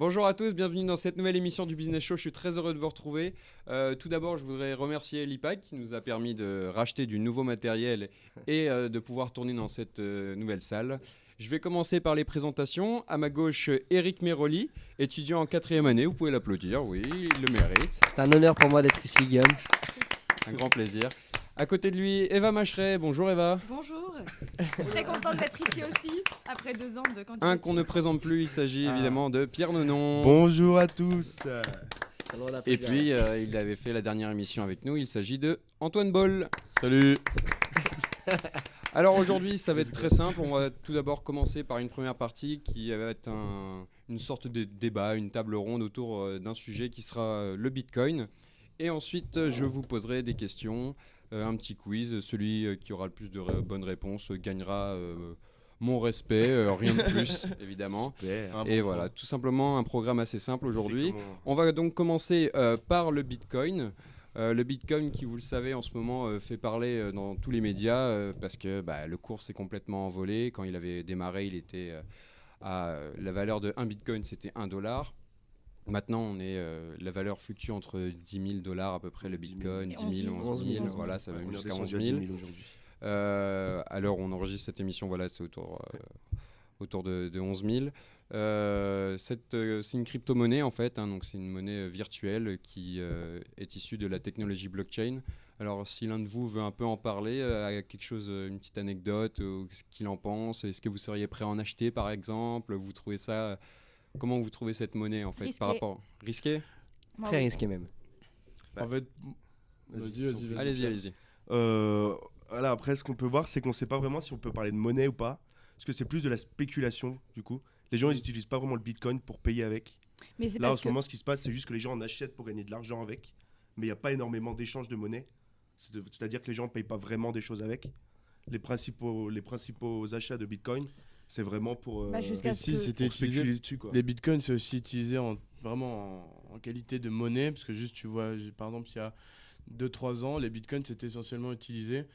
Bonjour à tous, bienvenue dans cette nouvelle émission du Business Show. Je suis très heureux de vous retrouver. Tout d'abord, je voudrais remercier l'IPAC qui nous a permis de racheter du nouveau matériel et de pouvoir tourner dans cette nouvelle salle. Je vais commencer par les présentations. À ma gauche, Eric Meroli, étudiant en 4e année. Vous pouvez l'applaudir, oui, il le mérite. C'est un honneur pour moi d'être ici, Guillaume. Un grand plaisir. À côté de lui, Eva Macheret. Bonjour Eva. Bonjour, très contente d'être ici aussi, après 2 ans de candidature. Un qu'on ne présente plus, il s'agit évidemment de Pierre Nonon. Bonjour à tous. Et puis, il avait fait la dernière émission avec nous, il s'agit de Antoine Boll. Salut. Alors aujourd'hui, ça va être très simple. On va tout d'abord commencer par une première partie qui va être une sorte de débat, une table ronde autour d'un sujet qui sera le Bitcoin. Et ensuite, je vous poserai des questions, un petit quiz. Celui qui aura le plus de bonnes réponses gagnera mon respect, rien de plus, évidemment. Super. Et voilà, tout simplement un programme assez simple aujourd'hui. On va donc commencer par le Bitcoin. Le Bitcoin qui, vous le savez, en ce moment fait parler dans tous les médias parce que le cours s'est complètement envolé. Quand il avait démarré, il était à la valeur de 1 Bitcoin, c'était $1. Maintenant, la valeur fluctue entre 10 000 $ à peu près le Bitcoin, 10 000, 11 000, voilà, ça va même jusqu'à 11 000. À l'heure où on enregistre cette émission, voilà, c'est autour de 11 000. C'est une crypto-monnaie en fait, donc c'est une monnaie virtuelle qui est issue de la technologie blockchain. Alors si l'un de vous veut un peu en parler, quelque chose, une petite anecdote, ce qu'il en pense, est-ce que vous seriez prêt à en acheter par exemple? Vous trouvez ça, comment vous trouvez cette monnaie en fait? Risqué. Par rapport risqué? Très risqué même. En fait, vas-y. Allez-y. Voilà, après, ce qu'on peut voir, c'est qu'on ne sait pas vraiment si on peut parler de monnaie ou pas. Parce que c'est plus de la spéculation, du coup. Les gens, ils n'utilisent pas vraiment le Bitcoin pour payer avec. Mais c'est Là, en parce ce moment, ce qui se passe, c'est juste que les gens en achètent pour gagner de l'argent avec. Mais il n'y a pas énormément d'échanges de monnaie. C'est-à-dire que les gens ne payent pas vraiment des choses avec. Les principaux achats de Bitcoin, c'est vraiment pour, jusqu'à ce que... c'était pour spéculer utilisé. dessus, quoi. Les bitcoins, c'est aussi utilisé vraiment en qualité de monnaie, parce que juste tu vois, par exemple, il y a 2-3 ans, les bitcoins c'était essentiellement utilisé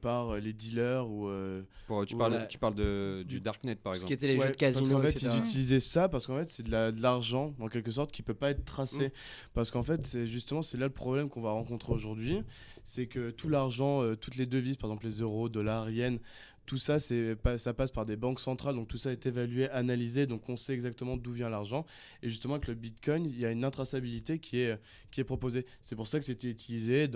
par les dealers ou Tu parles du Darknet par Ce exemple. qui était les jeux de parce casino, qu'en fait etc. ils utilisaient ça parce qu'en fait c'est de l'argent en quelque sorte qui peut pas être tracé parce qu'en fait c'est là le problème qu'on va rencontrer aujourd'hui, c'est que tout l'argent, toutes les devises, par exemple les euros, dollars, yens, tout ça, ça passe par des banques centrales, donc tout ça est évalué, analysé, donc on sait exactement d'où vient l'argent. Et justement, avec le Bitcoin, il y a une intraçabilité qui est proposée. C'est pour ça que c'était utilisé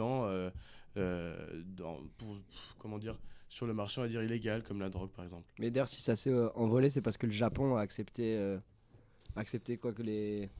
comment dire, sur le marché, on va dire, illégal, comme la drogue, par exemple. Mais d'ailleurs, si ça s'est envolé, c'est parce que le Japon a accepté quoi que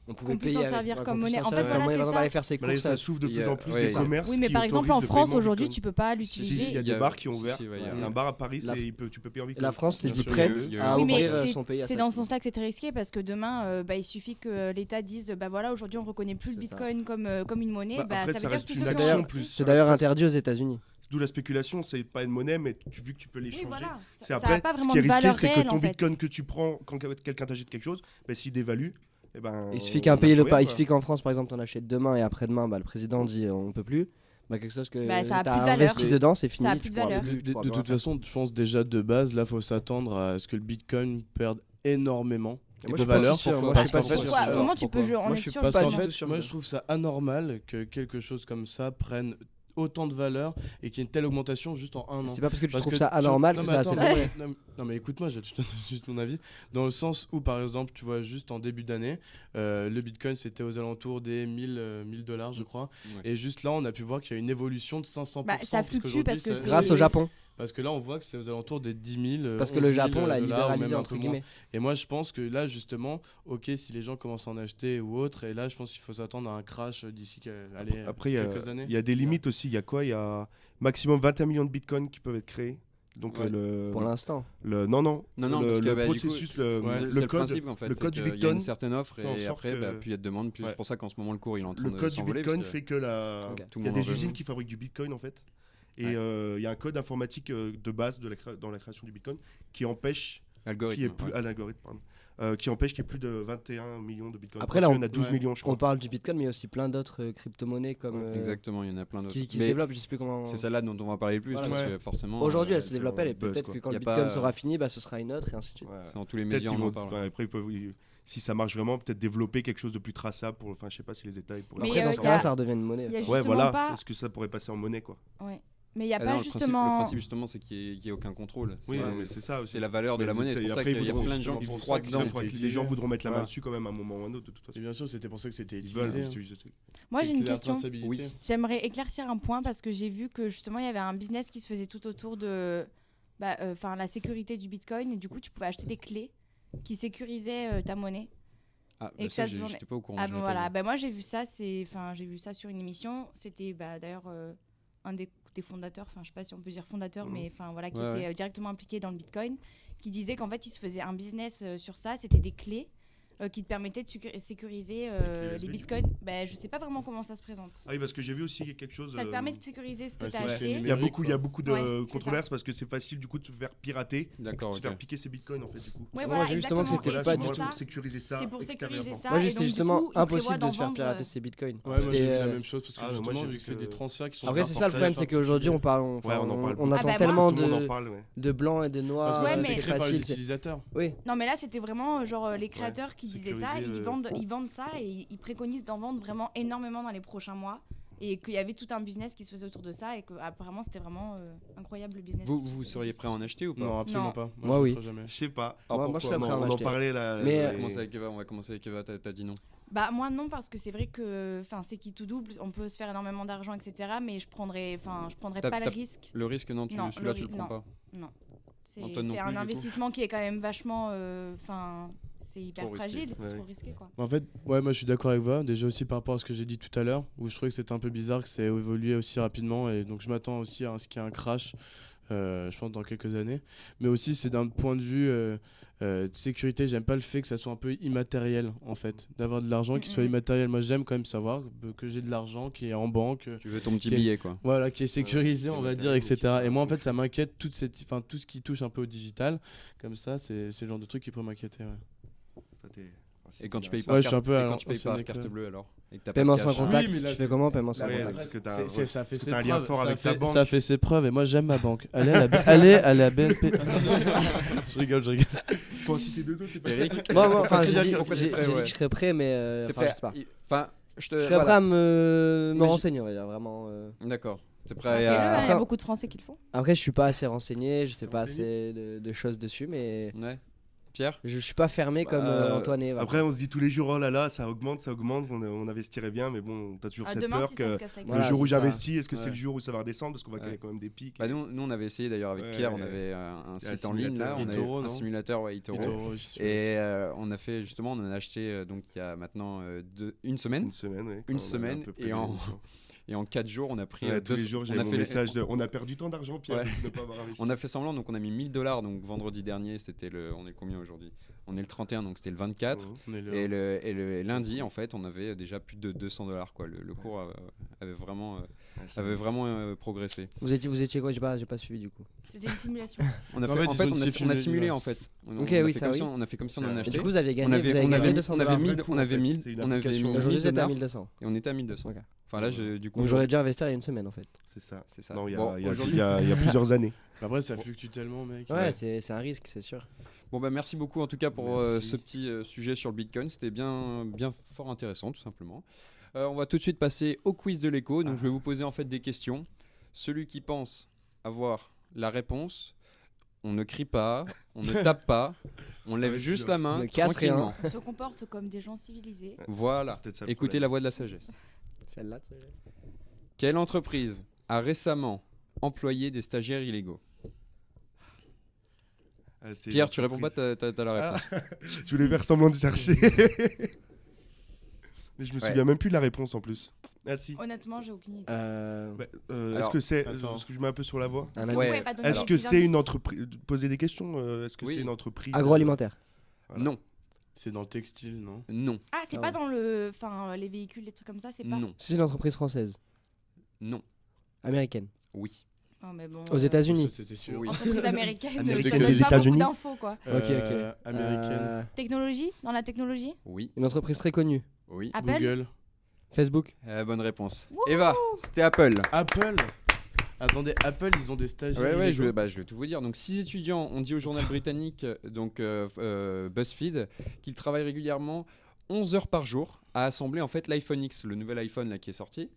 on pouvait Qu'on puisse payer en servir avec, comme qu'on puisse monnaie. en En fait, servir comme voilà, monnaie. c'est Maintenant, on va ça. aller faire ses Bah là, courses. ça s'ouvre de Il y plus a- en plus ouais, des ouais. commerces. Oui, mais qui par exemple, autorisent en de France, paiement en aujourd'hui, Bitcoin. tu peux pas Si, l'utiliser. il y a des bars qui ont ouvert. Si, ouais, Il y a un bar à Paris, La- tu peux payer en Bitcoin. La France s'est Bien dit sûr, prête il y a eu- à Oui, mais ouvrir son pays à c'est ça. dans ce sens-là que c'est très risqué parce que demain, il suffit que l'État dise voilà, aujourd'hui, on reconnaît plus le C'est ça. Bitcoin comme une monnaie. Après, Ça ça veut dire reste que tous une ceux qui ont action investi- plus. C'est d'ailleurs interdit aux États-Unis. D'où la spéculation, c'est pas une monnaie, mais vu que tu peux l'échanger. Oui, voilà. C'est Ça après, n'a pas ce vraiment qui est de risqué, valeur c'est que réelle, ton en fait. Bitcoin que tu prends quand quelqu'un t'achète quelque chose, s'il dévalue, eh ben, Il suffit qu'un on pays a le plus pas. rien, Il quoi. suffit qu'en France, par exemple, t'en achètes demain et après-demain, le président dit on peut plus. Quelque chose que Ça a t'as plus de valeur. investi dedans, c'est fini. Ça a tu plus de pourras valeur. plus- tu De pourras plus toute rien façon, je pense déjà de base, là, il faut s'attendre à ce que le Bitcoin perde énormément faire. Moi, de je suis pas valeur. si sûr. Moi, Parce je suis pas qu'en si fait, sûr. Pourquoi alors, Comment tu peux pourquoi en Moi, je être suis sûr pas Parce du qu'en tout fait, sûr moi de- je trouve ça anormal que quelque chose comme ça prenne autant de valeur et qu'il y ait une telle augmentation juste en un an. C'est pas parce que tu Parce trouves que ça anormal non, que mais ça a attends, assez de non, mais écoute-moi, je te donne juste mon avis. Dans le sens où, par exemple, tu vois, juste en début d'année, le Bitcoin c'était aux alentours des 1000 $, je crois. Ouais. Et juste là, on a pu voir qu'il y a une évolution de 500%. Ça fluctue qu'aujourd'hui, parce que ça- c'est- Grâce au Japon. Parce que là, on voit que c'est aux alentours des 10 000. C'est parce que 11 le 000 Japon l'a dollars, ou libéralisé même un entre peu moins. guillemets. Et moi, je pense que là, justement, ok, si les gens commencent à en acheter ou autre, et là, je pense qu'il faut s'attendre à un crash d'ici Après, quelques années. il y a des limites aussi. Il y a quoi? Il y a maximum 21 millions de bitcoins qui peuvent être créés. Donc, Ouais. Pour l'instant. non, Non, parce que le du coup, processus, le c'est le code, principe en fait. le c'est code du qu'il y a Bitcoin une certaine offre fait en et sorte après, que- plus il y a de demandes, plus Ouais. c'est pour ça qu'en ce moment le cours il est en train le de code du s'envoler. Bitcoin parce que fait que Ok. tout il le y a monde en des veut. usines qui fabriquent du Bitcoin en fait. Et Ouais. il y a un code informatique de base dans la création du Bitcoin qui empêche Algorithme. l'algorithme, pardon. Qui empêche qu'il y ait plus de 21 millions de bitcoins. Après, là, il y en a 12 ouais. millions, je On crois. parle du Bitcoin, mais il y a aussi plein d'autres crypto-monnaies comme, Exactement, il y en a plein d'autres. qui se Mais développent, je sais plus comment. c'est celle-là dont on va parler le plus, Voilà. parce Ouais. que forcément. Aujourd'hui, elle c'est se développe, vraiment et buzz, peut-être quoi. que quand Y le a Bitcoin pas- sera fini, ce sera une autre, et ainsi de suite. Ouais. C'est dans tous les Peut-être médias, qu'ils on en vont, parle. après, ils peuvent, si ça marche vraiment, peut-être développer quelque chose de plus traçable pour, enfin, je sais pas si les États ils pourraient. Mais, Après, dans ce y a- cas-là, ça redevient une monnaie. Il y a Ouais, justement voilà. pas. Est-ce que ça pourrait passer en monnaie, quoi? Ouais. Mais il n'y a Ah pas non, le justement. principe justement, c'est qu'il n'y ait aucun contrôle. Oui, non, mais c'est ça aussi. C'est la valeur de la monnaie. C'est pour ça Après, qu'il y a plein de gens qui vont croient dedans. Les gens voudront mettre la main Voilà. dessus quand même à un moment ou à un autre, de toute Et façon. bien sûr, c'était pour ça que c'était Ils veulent, utilisé. je sais. Moi, j'ai une C'est la question. traçabilité. Oui. J'aimerais éclaircir un point parce que j'ai vu que justement il y avait un business qui se faisait tout autour de la sécurité du Bitcoin et du coup tu pouvais acheter des clés qui sécurisaient ta monnaie. Ah, Et bah que ça, ça se vendait. j'étais pas au courant. Ah je bon l'ai pas voilà, vu. moi j'ai vu ça, j'ai vu ça sur une émission, c'était d'ailleurs un des fondateurs, enfin je sais pas si on peut dire fondateur, Mhm. mais enfin voilà qui Ouais, était ouais. directement impliqué dans le Bitcoin, qui disait qu'en fait il se faisait un business sur ça, c'était des clés qui te permettaient de sécuriser clés USB, les du bitcoins. Je sais pas vraiment comment ça se présente. Ah oui, parce que j'ai vu aussi quelque chose. Ça te permet de sécuriser ce que ouais, tu as c'est acheté. chez Il y a numérique, beaucoup de Ouais, c'est controverses parce que c'est facile du coup de se faire pirater, D'accord, de se ok. faire piquer ses bitcoins en fait du coup. Ouais, Moi, voilà, j'ai justement exactement. que c'était Et pas c'est du pour tout ça, pour sécuriser ça. c'est pour sécuriser extérieurement. ça. Moi, et juste, c'est donc, du justement coup, il prévoit impossible de d'en se faire vendre, pirater ses bitcoins. Ouais, moi j'ai C'était, vu la même chose parce que Ah, mais moi, justement, j'ai vu vu que c'est que- des transferts qui sont. Après, c'est ça le problème, c'est qu'aujourd'hui, on parle, Ouais, on en parle on Ah, entend bah, tellement Tout le monde en de, parle, ouais. de blanc et de noir. Parce que Ouais, c'est mais- créé par les facile. utilisateurs. Oui, Non, mais là, c'était vraiment genre les créateurs qui disaient ça. sécuriser, Ils vendent ça et ils préconisent d'en vendre vraiment énormément dans les prochains mois. Et qu'il y avait tout un business qui se faisait autour de ça et qu'apparemment c'était vraiment incroyable le business. Vous seriez prêt à en acheter ou pas? Non, absolument Non. pas. Moi, je oui. le ferai jamais. Je sais pas. Ah, moi, je pourquoi serais prêt à en On en acheter. parlait là. Mais, On va commencer avec Eva, t'as dit non. Bah moi non parce que c'est vrai que c'est qui tout double, on peut se faire énormément d'argent etc. Mais je prendrais T'as- pas le t'as- risque. Le risque, non, Non, celui-là, le tu le ri- prends non. pas. Non, c'est Antoine non c'est plus, un du coup investissement qui est quand même vachement, c'est hyper Trop risqué. fragile, c'est Ouais. trop risqué quoi. En fait, ouais, moi je suis d'accord avec vous. Déjà aussi par rapport à ce que j'ai dit tout à l'heure, où je trouvais que c'était un peu bizarre que ça ait évolué aussi rapidement. Et donc je m'attends aussi à ce qu'il y ait un crash, je pense, dans quelques années. Mais aussi, c'est d'un point de vue de sécurité. J'aime pas le fait que ça soit un peu immatériel, en fait. D'avoir de l'argent qui soit Mhm. immatériel. Moi, j'aime quand même savoir que j'ai de l'argent qui est en banque. Tu veux ton petit Qui est- billet, quoi. Voilà, qui est sécurisé, qui est on va dire, matériel, qui etc. est Et moi, en pas fait, ça m'inquiète tout ce qui touche un peu au digital. Comme ça, c'est le genre de truc qui pourrait m'inquiéter. Ouais. Ça, t'es- Et quand tu payes Ouais, par je suis un carte, peu et à quand tu payes l'ancienne par école. carte bleue alors et que t'as pas paiement de sans cash. contact. Oui, mais là, Tu fais c'est- comment, paiement sans Ouais, contact? parce que t'as- Ça fait c'est ses un lien preuves, fort avec ça ta fait- banque. Ça fait ses preuves et moi j'aime ma banque. Allez à la BNP. Je rigole. Faut en citer deux autres, t'es pas Eric, Moi, enfin, Pourquoi j'ai t'es dit prêt, j'ai ouais. dit que je serais prêt, mais T'es enfin, prêt je sais pas. Enfin, je te. Je serais voilà. prêt à me Mais renseigner, on va dire, vraiment. D'accord. T'es Bah, prêt fais-le, à. hein, il y a Après- beaucoup de Français qui le font. Après, je suis pas assez renseigné, je sais C'est pas renseigné. assez de choses dessus, mais Ouais. Pierre. je suis pas fermé comme Antoine et Eva. Après, on se dit tous les jours, oh là là, ça augmente, on investirait bien, mais bon, t'as toujours cette Demain peur si que ça se casse la gueule. Voilà, le jour où c'est ça. j'investis, est-ce que c'est Ouais. le jour où ça va redescendre parce qu'on va Ouais. connaître quand même des pics. Bah, nous, on avait essayé d'ailleurs avec Ouais, Pierre, on ouais. avait un Il y a un site en ligne là, simulateur. on avait eToro, un non simulateur, ouais, eToro. eToro, j'y suis aussi. Et on a fait justement, on en a acheté donc il y a maintenant une semaine. Une semaine, ouais, quand Une on avait semaine, un peu et en- prévu. Et en 4 jours, on a pris Ouais, tous les 200 jours, on j'avais a mon fait message de on a perdu tant d'argent, Pierre, Ouais. de ne pas avoir investi. On a fait semblant, donc on a mis $1000. Donc vendredi dernier, c'était on est le combien aujourd'hui? On est le 31, donc c'était le 24. Mhm. On est là. Et le lundi, en fait, on avait déjà plus de $200 quoi. Le cours avait vraiment, Ouais, ça avait va. vraiment progressé. Vous étiez quoi? J'ai pas suivi du coup. C'était une simulation. On a En fait, fait, en ils fait, ont on a simulé, simulé ouais. en fait. Ok, on a oui, fait ça, comme oui. ça, on a fait comme si on C'est en un- Et achetait. du coup, vous aviez On gagné, avait, vous avez on gagné avait, 200 on avait dollars. 1000, Vrai coup, on avait en fait. 1000, C'est une on avait application. 1000 Aujourd'hui, vous êtes à dollars 1200. et on était à 1200. Ok. Enfin là, du coup, Donc j'aurais dû investir il y a une semaine en fait. C'est ça. c'est ça. Non, il y Bon, a- il y a aujourd'hui- il y a plusieurs années. Après, ça fluctue tellement, mec. Ouais, c'est un risque, c'est sûr. Bon bah merci beaucoup en tout cas pour Merci. ce petit sujet sur le Bitcoin. C'était bien fort intéressant tout simplement. On va tout de suite passer au quiz de l'écho. Donc je vais vous poser en fait des questions. Celui qui pense avoir la réponse, on ne crie pas, on ne tape pas, on lève va être juste dur. la main Ne casse tranquillement. On se comporte comme des gens civilisés. Voilà. C'est peut-être ça le Écoutez problème. la voix de la sagesse. Celle-là, Quelle entreprise a récemment employé des stagiaires illégaux? Ah, c'est Pierre, une tu réponds pas, entreprise. t'as la réponse. Je voulais faire semblant de chercher. Mais je me Ouais. souviens même plus de la réponse en plus. Ah si. Honnêtement, j'ai aucune idée. Ouais, est-ce alors, que c'est. attends. Parce que je mets un peu sur la voie. Un Est-ce que vous ouais. pouvez pas donner Est-ce des que petits c'est une indices entreprise. Poser des questions. Est-ce que Oui. c'est une entreprise. Agroalimentaire. Voilà. Non, C'est dans le textile, non? non, Ah, c'est Ah pas ouais. dans le. Enfin, les véhicules, les trucs comme ça, c'est pas. non, C'est une entreprise française. non, Américaine. oui. Oh, mais bon, Aux États-Unis. C'était sûr. Oui. Entreprise américaine, Américaine. ça donne Aux pas beaucoup États-Unis. d'infos quoi. Ok. Américaine. Technologie, dans la technologie, Oui, Une entreprise très connue. oui. Apple. Google. Facebook. Bonne réponse. Eva, c'était Apple. Apple. Attendez, Apple, ils ont des stagiaires. Ouais, je illégaux. vais tout vous dire. Donc, 6 étudiants ont dit au journal britannique, donc BuzzFeed, qu'ils travaillent régulièrement 11 heures par jour à assembler en fait l'iPhone X, le nouvel iPhone là, qui est sorti.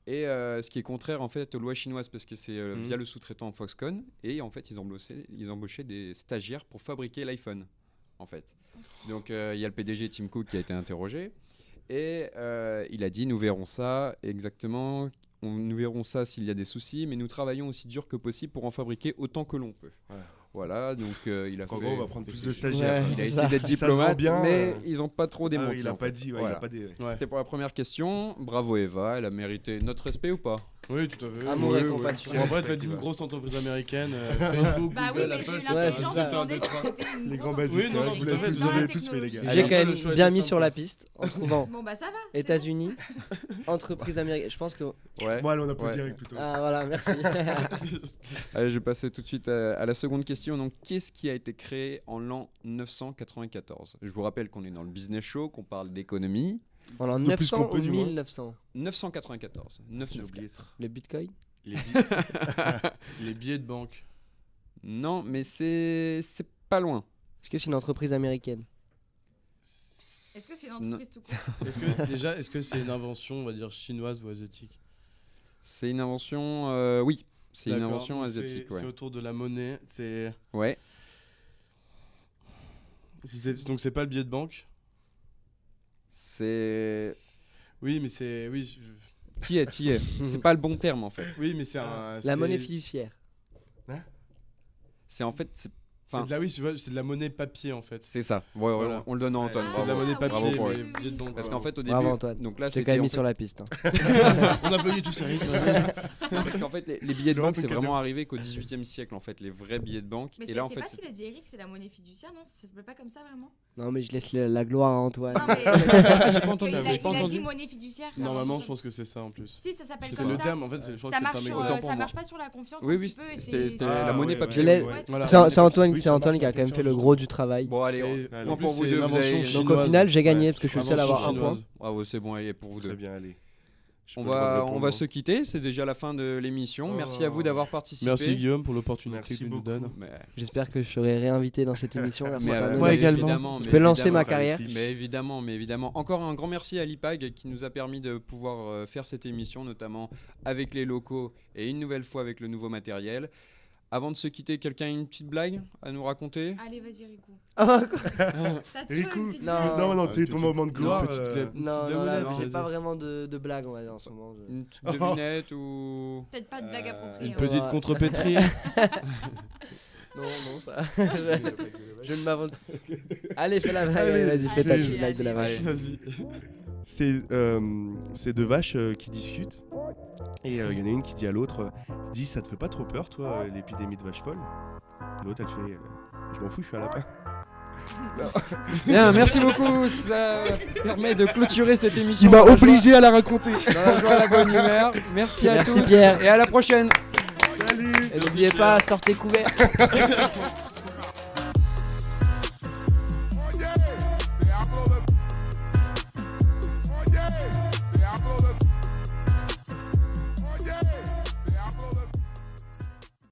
Et ce qui est contraire en fait aux lois chinoises parce que c'est via le sous-traitant Foxconn. Et en fait, ils embauchaient des stagiaires pour fabriquer l'iPhone, en fait. Donc, il y a le PDG Tim Cook qui a été interrogé. Et il a dit, nous verrons ça exactement. Nous verrons ça s'il y a des soucis, mais nous travaillons aussi dur que possible pour en fabriquer autant que l'on peut. Ouais. Voilà, donc il a En fait. gros, on va prendre plus de Ouais. stagiaires. Il a C'est ça. essayé d'être Si ça se vend diplomate, bien, mais ils n'ont pas trop Ah démenti. oui, il a en pas fait. dit, ouais, Voilà. il a pas dit. Ouais. C'était pour la première question. Bravo Eva, elle a mérité notre respect ou pas? Oui, tout à fait. Amour Oui, et oui. compassion. Bon, après, Respect, t'as dit une ouais. grosse entreprise américaine. Facebook, Bah oui, Google, mais Apple, j'ai eu c'est l'intelligence ça. de demander si c'était une Les grosse grands basiques, Oui, entreprise non, non, américaine tout à fait, vous dans la avez tous fait, les gars. technologie. J'ai Allez, quand le même choix bien était mis simple. sur la piste en trouvant Bon bah ça va. c'est États-Unis, entreprise américaine. Je pense que. Ouais. Bon, allez, on applaudit Ouais. Eric plutôt. Ah voilà, merci. Allez, je vais passer tout de suite à la seconde question. Donc, qu'est-ce qui a été créé en l'an 994? Je vous rappelle qu'on est dans le business show, qu'on parle d'économie. On est en Le plus 900 qu'on ou peut, du moins. 1900. 994. J'ai 994. oublié ça. Le Bitcoin. Les, les billets de banque. Non, mais c'est pas loin. Est-ce que c'est une entreprise américaine? Est-ce que c'est une entreprise tout court? Est-ce que c'est une invention, on va dire, chinoise ou asiatique? C'est une invention, oui. C'est une D'accord, invention donc asiatique, C'est ouais. autour de la monnaie. Ouais. Donc c'est pas le billet de banque. C'est. Oui, mais c'est T'y es. C'est pas le bon terme en fait. oui, mais c'est un. La c'est- monnaie fiduciaire. C'est en fait. C'est de la oui, tu vois, c'est de la monnaie papier en fait. C'est ça. Ouais, Voilà. on le donne à Antoine. Ah, C'est de la Bravo. monnaie Bravo papier, pour mais lui. billet de banque. Parce quoi. qu'en fait, au début. Bravo, Antoine. Donc là, T'es c'était. quand même en mis fait- sur la piste. On applaudit tous Eric. Non, parce qu'en fait, les billets de Le banque, c'est cadeau. vraiment arrivé qu'au 18e siècle, en fait, les vrais billets de banque. Mais Et là, en c'est fait, pas s'il a dit Eric, c'est la monnaie fiduciaire, non? Ça s'appelle pas comme ça vraiment? Non, mais je laisse la gloire à Antoine. Non mais. J'ai pas entendu. Il J'ai pas a dit entendu. monnaie fiduciaire. Normalement, je pense que c'est ça en plus. Si, ça s'appelle C'est comme le ça. terme, en fait, je crois que Ça c'est le marche, terme sur, exact. Autant pour ça moi. marche pas sur la confiance Oui, un oui, petit peu et c'était c'est- la monnaie ouais, papier. Je l'ai- Ouais, Voilà. C'est Antoine, Oui, c'est ça Antoine marche, qui a la quand même fait le confiance, gros du travail. Bon, allez, Et point en plus, pour vous c'est deux. une Vous avez- invention Donc au chinoise. final, j'ai gagné Ouais. parce que je suis le seul à Invention avoir un point. chinoise. Bravo, c'est bon, allez, pour vous Très deux. bien, allez. Je On peux le droit de va répondre, se quitter. C'est déjà la fin de l'émission. Oh. Merci à vous d'avoir participé. Merci Guillaume pour l'opportunité Merci que tu nous beaucoup. donne. Mais, J'espère que je serai réinvité dans cette émission. Merci mais, Antoine. Moi mais également. évidemment, Je mais peux lancer évidemment. ma carrière. Mais évidemment. Encore un grand merci à l'IPAG qui nous a permis de pouvoir faire cette émission, notamment avec les locaux et une nouvelle fois avec le nouveau matériel. Avant de se quitter, quelqu'un a une petite blague à nous raconter? Allez, vas-y, Rico. Ah, T'as toujours Rico. une petite Non. blague Non, Ah, t'es ton petite- moment de gloire. une petite clap. Non, non, là, blagounette, j'ai vas-y. pas vraiment de blague, on va dire, en ce moment. Une petite devinette ou... Peut-être pas de blague appropriée. Une hein. petite Ouais. contrepétrie. Non, ça. Je ne m'avance. Allez, fais la blague, Allez, allez, vas-y, fais ta allez, petite blague de la vache. allez. Vas-y. C'est deux vaches qui discutent. Et il y en a une qui dit à l'autre dis, ça te fait pas trop peur, toi, l'épidémie de vaches folles? Et l'autre, elle fait je m'en fous, je suis un lapin. Bien, merci beaucoup. Ça permet de clôturer cette émission. Il m'a dans la joie- obligé à la raconter. Dans la joie et la bonne humeur. Merci à Merci, tous. Pierre. Et à la prochaine. Salut. Et n'oubliez pas, sortez couverts.